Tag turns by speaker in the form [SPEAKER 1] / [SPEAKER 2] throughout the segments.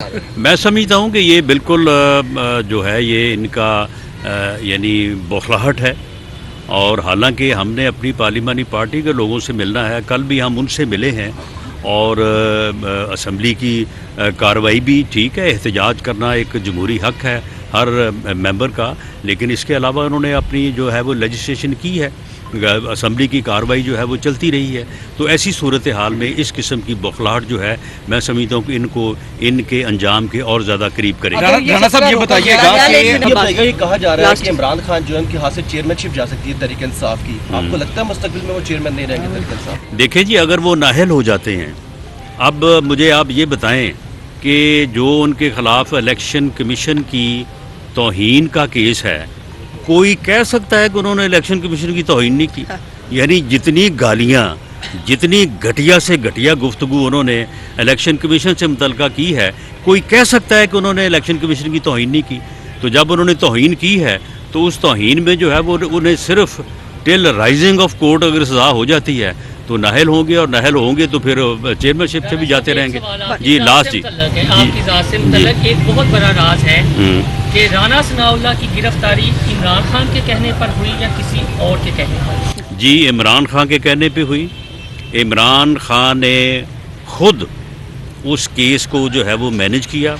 [SPEAKER 1] मैं समझता हूँ कि ये बिल्कुल जो है ये इनका यानी बौखलाहट है। और हालांकि हमने अपनी पार्लिमानी पार्टी के लोगों से मिलना है, कल भी हम उनसे मिले हैं। और असम्बली की कार्रवाई भी ठीक है, एहतजाज करना एक जमहूरी हक है हर मेंबर का, लेकिन इसके अलावा उन्होंने अपनी जो है वो लेजिस्लेशन की है, असम्बली की कार्रवाई जो है वो चलती रही है। तो ऐसी सूरत हाल में इस किस्म की बौखलाहट जो है, मैं समझता हूँ कि इनको इनके अंजाम के और ज़्यादा करीब करेगा।
[SPEAKER 2] राणा साहब ये बताइएगा कि
[SPEAKER 3] ये कहा जा रहा है कि इमरान खान जो है उनके हाथ से चेयरमैनशिप जा सकती है तहरीक इंसाफ की, आपको लगता है मुस्तकबिल में वो चेयरमैन नहीं रहेंगे तहरीक इंसाफ?
[SPEAKER 1] देखें जी, अगर वो नाअहल हो जाते हैं, अब मुझे आप ये बताएं कि जो उनके ख़िलाफ़ इलेक्शन कमीशन की तौहीन का केस है, कोई कह सकता है कि उन्होंने इलेक्शन कमीशन की तौहीन नहीं की? यानी जितनी गालियाँ, जितनी घटिया से घटिया गुफ्तगू उन्होंने इलेक्शन कमीशन से मुतल्लिका की है, कोई कह सकता है कि उन्होंने इलेक्शन कमीशन की तौहीन नहीं की? तो जब उन्होंने तौहीन की है तो उस तौहीन में जो है वो उन्हें सिर्फ टिल राइजिंग ऑफ कोर्ट अगर सज़ा हो जाती है तो नाहल होंगे, और नाहल होंगे तो फिर चेयरमैनशिप से भी जाते रहेंगे। जी लास्ट जी
[SPEAKER 4] आपकी ज़ात से मुतल्लिक एक बहुत बड़ा राज है कि राना सनाउल्लाह की गिरफ्तारी इमरान खान के कहने पर हुई या किसी और के कहने पर?
[SPEAKER 1] जी इमरान खान के कहने पे हुई। इमरान खान ने खुद उस केस को जो है वो मैनेज किया,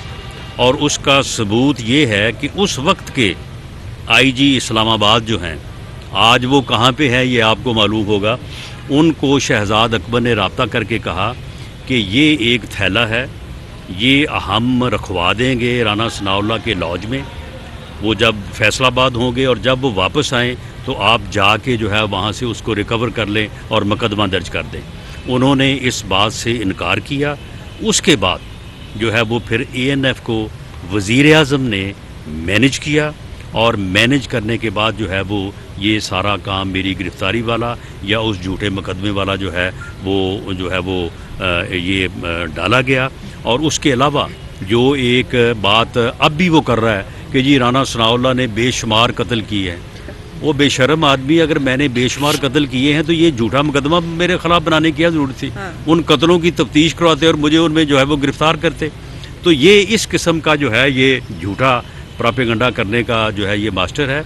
[SPEAKER 1] और उसका सबूत ये है कि उस वक्त के आईजी इस्लामाबाद जो हैं, आज वो कहाँ पे हैं ये आपको मालूम होगा, उनको शहजाद अकबर ने रब्ता करके कहा कि ये एक थैला है, ये हम रखवा देंगे राना सनाउल्लाह के लॉज में, वो जब फैसलाबाद होंगे और जब वो वापस आएँ तो आप जाके जो है वहाँ से उसको रिकवर कर लें और मुकदमा दर्ज कर दें। उन्होंने इस बात से इनकार किया। उसके बाद जो है वो फिर ANF को वज़ीर आज़म ने मैनेज किया, और मैनेज करने के बाद जो है वो ये सारा काम मेरी गिरफ़्तारी वाला या उस झूठे मुकदमे वाला जो है वो ये डाला गया। और उसके अलावा जो एक बात अब भी वो कर रहा है कि जी राना सनाउल्लाह ने बेशुमार कत्ल किए हैं। वो बेशर्म आदमी, अगर मैंने बेशुमार कत्ल किए हैं तो ये झूठा मुकदमा मेरे ख़िलाफ़ बनाने की क्या ज़रूरत थी? उन कत्लों की तफ्तीश करवाते और मुझे उनमें जो है वो गिरफ़्तार करते। तो ये इस किस्म का जो है ये झूठा प्रोपेगेंडा करने का जो है ये मास्टर है।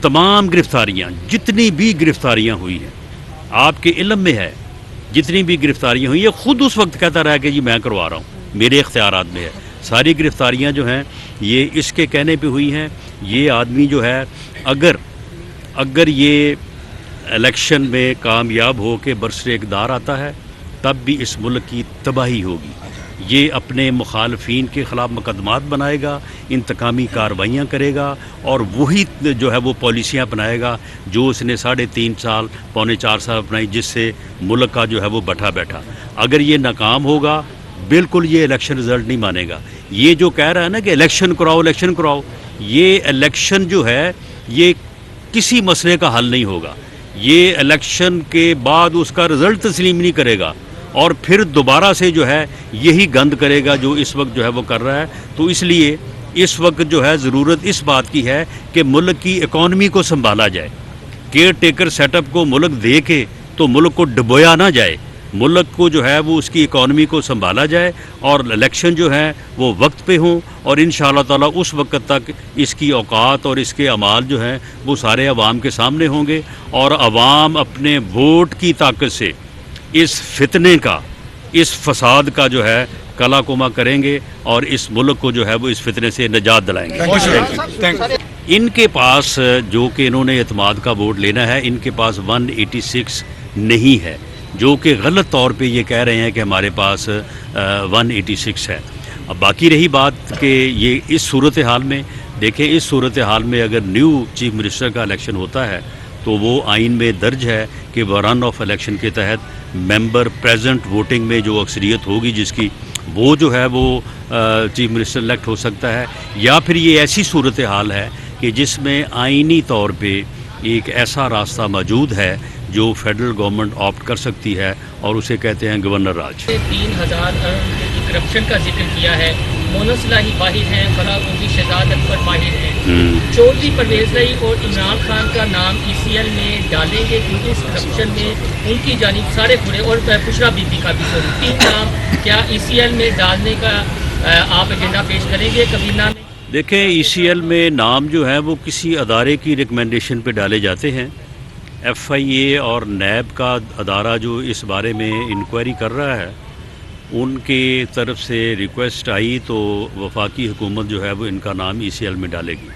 [SPEAKER 1] तमाम गिरफ़्तारियाँ, जितनी भी गिरफ़्तारियाँ हुई हैं, आपके इल्म में है, जितनी भी गिरफ़्तारियाँ हुई, ये ख़ुद उस वक्त कहता रहा कि जी मैं करवा रहा हूँ, मेरे इख्तियारात में है। सारी गिरफ़्तारियाँ जो हैं ये इसके कहने पे हुई हैं। ये आदमी जो है अगर ये इलेक्शन में कामयाब हो के बरसरे इक़्तिदार आता है तब भी इस मुल्क की तबाही होगी। ये अपने मुखालफीन के ख़िलाफ़ मुकदमात बनाएगा, इंतकामी कार्रवाइयाँ करेगा, और वही जो है वो पॉलिसियाँ अपनाएगा जो उसने 3.5 साल पौने 4 साल अपनाई, जिससे मुल्क का जो है वो बैठा। अगर ये नाकाम होगा, बिल्कुल ये इलेक्शन रिज़ल्ट नहीं मानेगा। ये जो कह रहा है ना कि इलेक्शन कराओ, ये इलेक्शन जो है ये किसी मसले का हल नहीं होगा। ये इलेक्शन के बाद उसका रिज़ल्ट तस्लीम नहीं करेगा, और फिर दोबारा से जो है यही गंद करेगा जो इस वक्त जो है वो कर रहा है। तो इसलिए इस वक्त जो है ज़रूरत इस बात की है कि मुल्क की इकॉनमी को संभाला जाए। केयर टेकर सेटअप को मुल्क दे के तो मुल्क को डुबोया ना जाए, मुल्क को जो है वो उसकी इकॉनमी को संभाला जाए, और इलेक्शन जो है वो वक्त पे हों, और इंशाअल्लाह ताला उस वक्त तक इसकी औकात और इसके अमाल जो हैं वो सारे अवाम के सामने होंगे, और अवाम अपने वोट की ताकत से इस फितने का, इस फसाद का जो है कला कोमा करेंगे, और इस मुल्क को जो है वो इस फितने से निजात दिलाएंगे। इनके पास जो कि इन्होंने एतमाद का वोट लेना है, इनके पास 186 नहीं है, जो कि गलत तौर पे ये कह रहे हैं कि हमारे पास 186 है। अब बाकी रही बात कि ये इस सूरत हाल में देखें, इस सूरत हाल में अगर न्यू चीफ मिनिस्टर का इलेक्शन होता है तो वो आइन में दर्ज है कि रन ऑफ इलेक्शन के तहत मेंबर प्रेजेंट वोटिंग में जो अक्सरियत होगी जिसकी, वो जो है वो चीफ मिनिस्टर इलेक्ट हो सकता है। या फिर ये ऐसी सूरत हाल है कि जिसमें आइनी तौर पे एक ऐसा रास्ता मौजूद है जो फेडरल गवर्नमेंट ऑप्ट कर सकती है, और उसे कहते हैं गवर्नर राज।
[SPEAKER 4] 3000 करप्शन का जिक्र किया है। मोनस लाही माहिर हैं, फलाह शहजाद अकबर माहिर हैं, चौधरी परवेज़ लाई और इमरान खान का नाम ECL में डालेंगे, क्योंकि इस करप्शन में उनकी जानिब सारे पूरे, और पुशरा बीबी का भी 3 नाम क्या ECL में डालने का آپ ایجنڈا پیش کریں گے کابینہ میں؟
[SPEAKER 1] دیکھیں ECL میں نام جو ہے وہ کسی ادارے کی ریکمنڈیشن پہ ڈالے جاتے ہیں. FIA اور نیب کا ادارہ جو اس بارے میں انکوائری کر رہا ہے ان کی طرف سے ریکویسٹ آئی تو وفاقی حکومت جو ہے وہ ان کا نام ECL میں ڈالے گی.